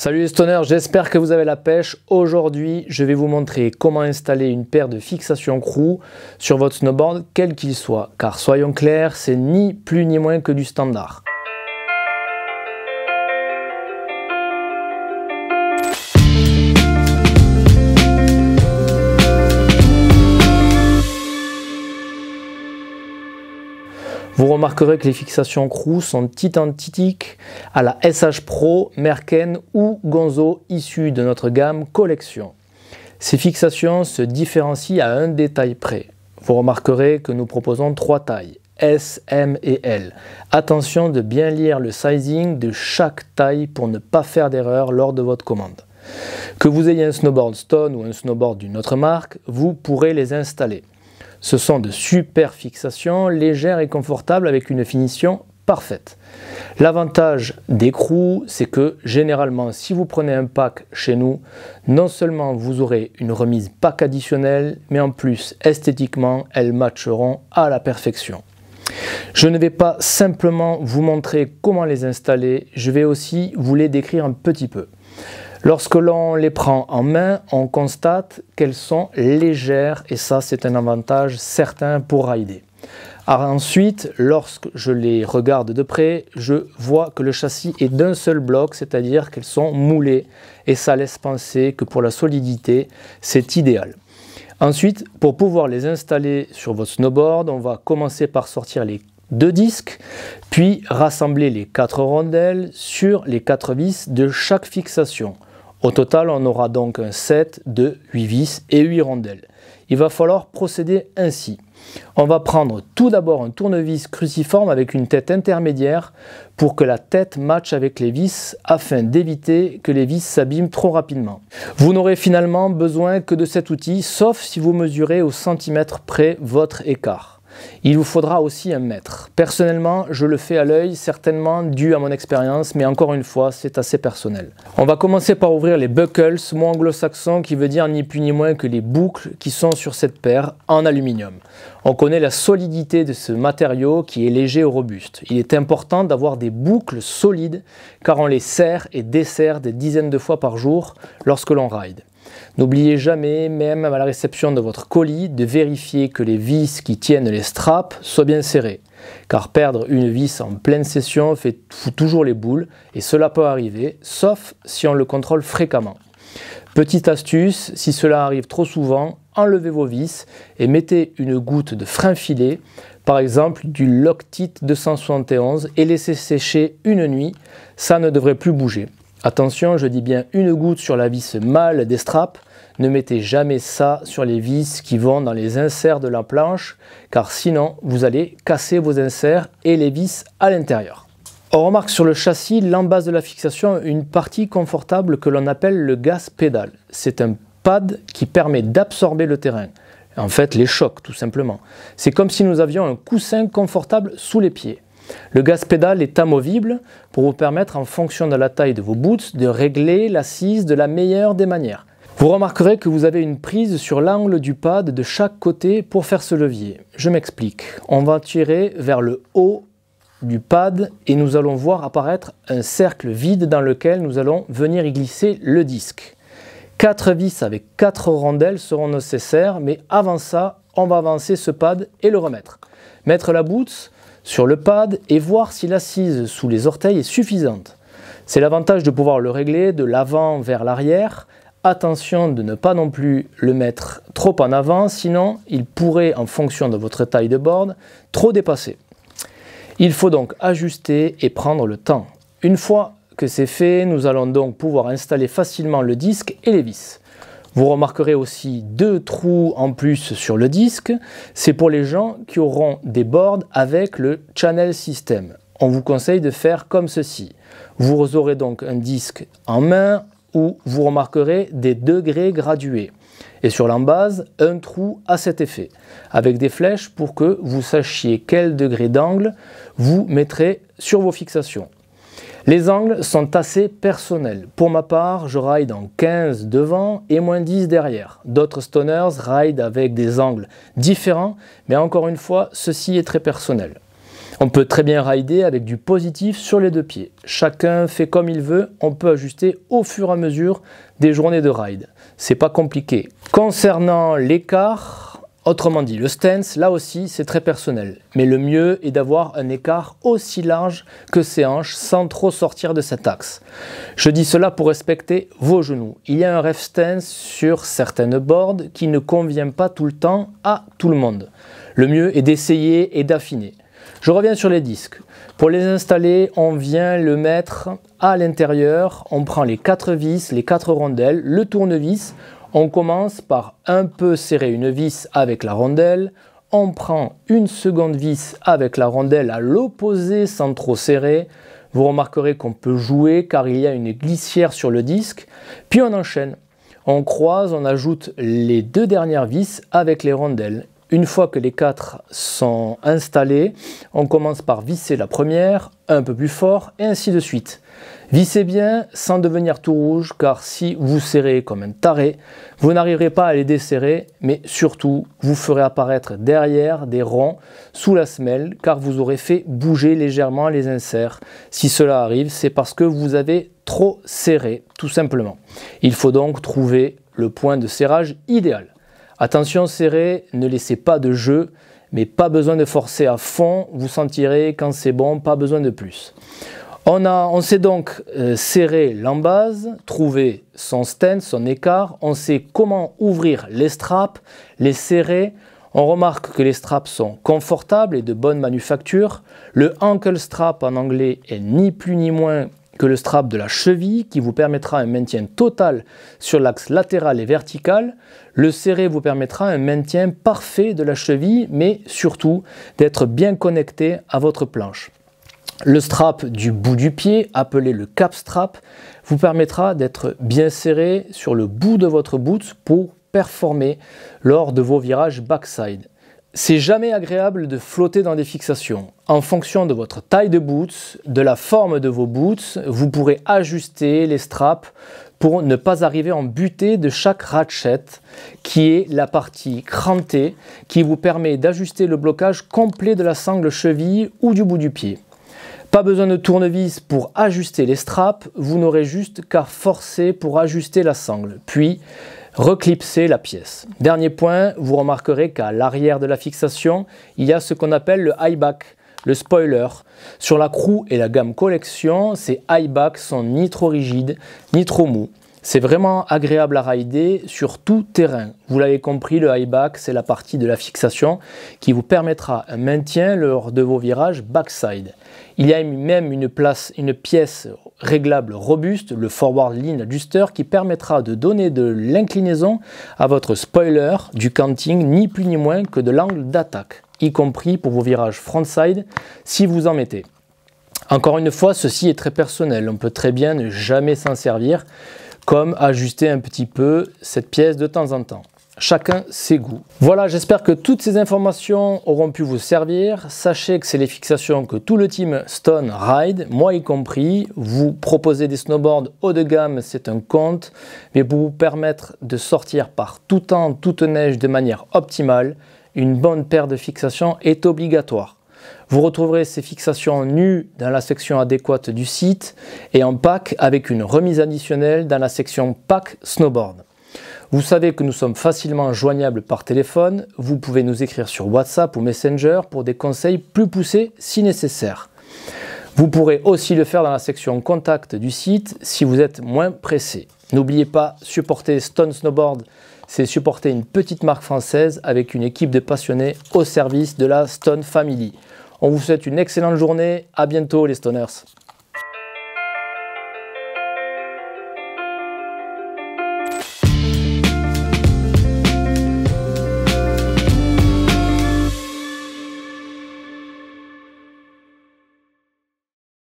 Salut les stoners, j'espère que vous avez la pêche. Aujourd'hui, je vais vous montrer comment installer une paire de fixations crew sur votre snowboard, quel qu'il soit. Car soyons clairs, c'est ni plus ni moins que du standard. Vous remarquerez que les fixations crew sont identiques à la SH Pro, Merken ou Gonzo issues de notre gamme collection. Ces fixations se différencient à un détail près. Vous remarquerez que nous proposons 3 tailles, S, M et L. Attention de bien lire le sizing de chaque taille pour ne pas faire d'erreur lors de votre commande. Que vous ayez un snowboard Stone ou un snowboard d'une autre marque, vous pourrez les installer. Ce sont de super fixations, légères et confortables avec une finition parfaite. L'avantage des crews, c'est que généralement, si vous prenez un pack chez nous, non seulement vous aurez une remise pack additionnelle, mais en plus, esthétiquement, elles matcheront à la perfection. Je ne vais pas simplement vous montrer comment les installer, je vais aussi vous les décrire un petit peu. Lorsque l'on les prend en main, on constate qu'elles sont légères et ça c'est un avantage certain pour rider. Alors ensuite, lorsque je les regarde de près, je vois que le châssis est d'un seul bloc, c'est-à-dire qu'elles sont moulées et ça laisse penser que pour la solidité, c'est idéal. Ensuite, pour pouvoir les installer sur votre snowboard, on va commencer par sortir les 2 disques, puis rassembler les 4 rondelles sur les 4 vis de chaque fixation. Au total, on aura donc un set de 8 vis et 8 rondelles. Il va falloir procéder ainsi. On va prendre tout d'abord un tournevis cruciforme avec une tête intermédiaire pour que la tête matche avec les vis afin d'éviter que les vis s'abîment trop rapidement. Vous n'aurez finalement besoin que de cet outil, sauf si vous mesurez au centimètre près votre écart. Il vous faudra aussi un mètre. Personnellement, je le fais à l'œil, certainement dû à mon expérience, mais encore une fois, c'est assez personnel. On va commencer par ouvrir les buckles, mot anglo-saxon qui veut dire ni plus ni moins que les boucles qui sont sur cette paire en aluminium. On connaît la solidité de ce matériau qui est léger et robuste. Il est important d'avoir des boucles solides car on les serre et desserre des dizaines de fois par jour lorsque l'on ride. N'oubliez jamais, même à la réception de votre colis, de vérifier que les vis qui tiennent les straps soient bien serrées. Car perdre une vis en pleine session fout toujours les boules et cela peut arriver, sauf si on le contrôle fréquemment. Petite astuce, si cela arrive trop souvent, enlevez vos vis et mettez une goutte de frein filet, par exemple du Loctite 271 et laissez sécher une nuit, ça ne devrait plus bouger. Attention, je dis bien une goutte sur la vis mâle des straps, ne mettez jamais ça sur les vis qui vont dans les inserts de la planche, car sinon vous allez casser vos inserts et les vis à l'intérieur. On remarque sur le châssis, l'embase de la fixation, une partie confortable que l'on appelle le gas pédale. C'est un pad qui permet d'absorber le terrain, en fait les chocs tout simplement. C'est comme si nous avions un coussin confortable sous les pieds. Le gas pédale est amovible pour vous permettre, en fonction de la taille de vos boots, de régler l'assise de la meilleure des manières. Vous remarquerez que vous avez une prise sur l'angle du pad de chaque côté pour faire ce levier. Je m'explique. On va tirer vers le haut du pad et nous allons voir apparaître un cercle vide dans lequel nous allons venir y glisser le disque. 4 vis avec 4 rondelles seront nécessaires, mais avant ça, on va avancer ce pad et le remettre. Mettre la boot sur le pad et voir si l'assise sous les orteils est suffisante. C'est l'avantage de pouvoir le régler de l'avant vers l'arrière. Attention de ne pas non plus le mettre trop en avant, sinon il pourrait, en fonction de votre taille de board, trop dépasser. Il faut donc ajuster et prendre le temps. Une fois que c'est fait, nous allons donc pouvoir installer facilement le disque et les vis. Vous remarquerez aussi 2 trous en plus sur le disque. C'est pour les gens qui auront des boards avec le channel system. On vous conseille de faire comme ceci. Vous aurez donc un disque en main où vous remarquerez des degrés gradués. Et sur l'embase, un trou à cet effet, avec des flèches pour que vous sachiez quel degré d'angle vous mettrez sur vos fixations. Les angles sont assez personnels. Pour ma part, je ride en 15 devant et moins 10 derrière. D'autres stoners ride avec des angles différents, mais encore une fois, ceci est très personnel. On peut très bien rider avec du positif sur les deux pieds. Chacun fait comme il veut, on peut ajuster au fur et à mesure des journées de ride. C'est pas compliqué. Concernant l'écart, autrement dit le stance, là aussi c'est très personnel. Mais le mieux est d'avoir un écart aussi large que ses hanches sans trop sortir de cet axe. Je dis cela pour respecter vos genoux. Il y a un ref stance sur certaines boards qui ne convient pas tout le temps à tout le monde. Le mieux est d'essayer et d'affiner. Je reviens sur les disques. Pour les installer, on vient le mettre à l'intérieur. On prend les 4 vis, les 4 rondelles, le tournevis. On commence par un peu serrer une vis avec la rondelle. On prend une seconde vis avec la rondelle à l'opposé sans trop serrer. Vous remarquerez qu'on peut jouer car il y a une glissière sur le disque. Puis on enchaîne. On croise, on ajoute les 2 dernières vis avec les rondelles. Une fois que les 4 sont installés, on commence par visser la première, un peu plus fort, et ainsi de suite. Vissez bien sans devenir tout rouge, car si vous serrez comme un taré, vous n'arriverez pas à les desserrer, mais surtout, vous ferez apparaître derrière des ronds sous la semelle, car vous aurez fait bouger légèrement les inserts. Si cela arrive, c'est parce que vous avez trop serré, tout simplement. Il faut donc trouver le point de serrage idéal. Attention serré, ne laissez pas de jeu, mais pas besoin de forcer à fond, vous sentirez quand c'est bon, pas besoin de plus. On sait donc serrer l'embase, trouver son stance, son écart, on sait comment ouvrir les straps, les serrer. On remarque que les straps sont confortables et de bonne manufacture. Le ankle strap en anglais est ni plus ni moins que le strap de la cheville qui vous permettra un maintien total sur l'axe latéral et vertical. Le serré vous permettra un maintien parfait de la cheville, mais surtout d'être bien connecté à votre planche. Le strap du bout du pied, appelé le cap strap, vous permettra d'être bien serré sur le bout de votre boot pour performer lors de vos virages backside. C'est jamais agréable de flotter dans des fixations. En fonction de votre taille de boots, de la forme de vos boots, vous pourrez ajuster les straps pour ne pas arriver en butée de chaque ratchet, qui est la partie crantée qui vous permet d'ajuster le blocage complet de la sangle cheville ou du bout du pied. Pas besoin de tournevis pour ajuster les straps, vous n'aurez juste qu'à forcer pour ajuster la sangle, puis reclipser la pièce. Dernier point, vous remarquerez qu'à l'arrière de la fixation, il y a ce qu'on appelle le high back, le spoiler. Sur la Crew et la gamme collection, ces high back sont ni trop rigides, ni trop mous. C'est vraiment agréable à rider sur tout terrain. Vous l'avez compris, le high back, c'est la partie de la fixation qui vous permettra un maintien lors de vos virages backside. Il y a même une pièce réglable robuste, le Forward Lean Adjuster, qui permettra de donner de l'inclinaison à votre spoiler, du canting, ni plus ni moins que de l'angle d'attaque, y compris pour vos virages frontside si vous en mettez. Encore une fois, ceci est très personnel, on peut très bien ne jamais s'en servir, comme ajuster un petit peu cette pièce de temps en temps. Chacun ses goûts. Voilà, j'espère que toutes ces informations auront pu vous servir. Sachez que c'est les fixations que tout le team Stone ride, moi y compris. Vous proposez des snowboards haut de gamme, c'est un conte, mais pour vous permettre de sortir par tout temps, toute neige de manière optimale, une bonne paire de fixations est obligatoire. Vous retrouverez ces fixations nues dans la section adéquate du site et en pack avec une remise additionnelle dans la section pack snowboard. Vous savez que nous sommes facilement joignables par téléphone. Vous pouvez nous écrire sur WhatsApp ou Messenger pour des conseils plus poussés si nécessaire. Vous pourrez aussi le faire dans la section contact du site si vous êtes moins pressé. N'oubliez pas, supporter Stone Snowboard, c'est supporter une petite marque française avec une équipe de passionnés au service de la Stone Family. On vous souhaite une excellente journée, à bientôt les Stoners.